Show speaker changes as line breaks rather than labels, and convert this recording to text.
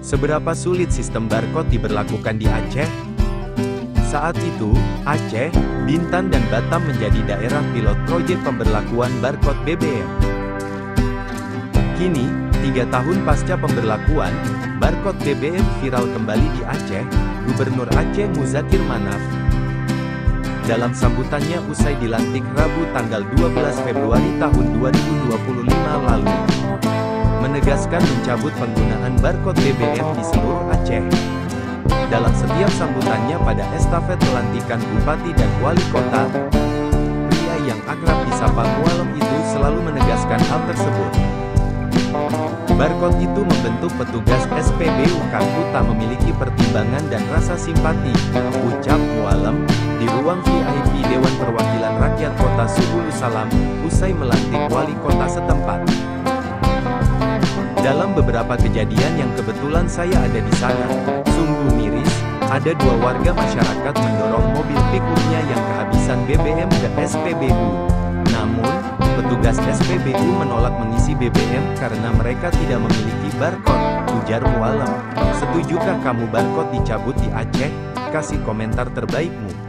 Seberapa sulit sistem barcode diberlakukan di Aceh? Saat itu, Aceh, Bintan dan Batam menjadi daerah pilot proyek pemberlakuan barcode BBM. Kini, 3 tahun pasca pemberlakuan, barcode BBM viral kembali di Aceh. Gubernur Aceh Muzakir Manaf, dalam sambutannya usai dilantik Rabu tanggal 12 Februari tahun 2025 lalu, menegaskan mencabut penggunaan barcode BBM di seluruh Aceh. Dalam setiap sambutannya pada estafet pelantikan Bupati dan Wali Kota, pria yang akrab disapa Mualem itu selalu menegaskan hal tersebut. Barcode itu membentuk petugas SPBU kaku tak memiliki pertimbangan dan rasa simpati, ucap Mualem, di ruang VIP Dewan Perwakilan Rakyat Kota Subulu Salam, usai melantik wali kota setempat. Dalam beberapa kejadian yang kebetulan saya ada di sana, sungguh miris, ada 2 warga masyarakat mendorong mobil pikupnya yang kehabisan BBM ke SPBU. Namun, petugas SPBU menolak mengisi BBM karena mereka tidak memiliki barcode, ujar Mualem. Setujukah kamu barcode dicabut di Aceh? Kasih komentar terbaikmu.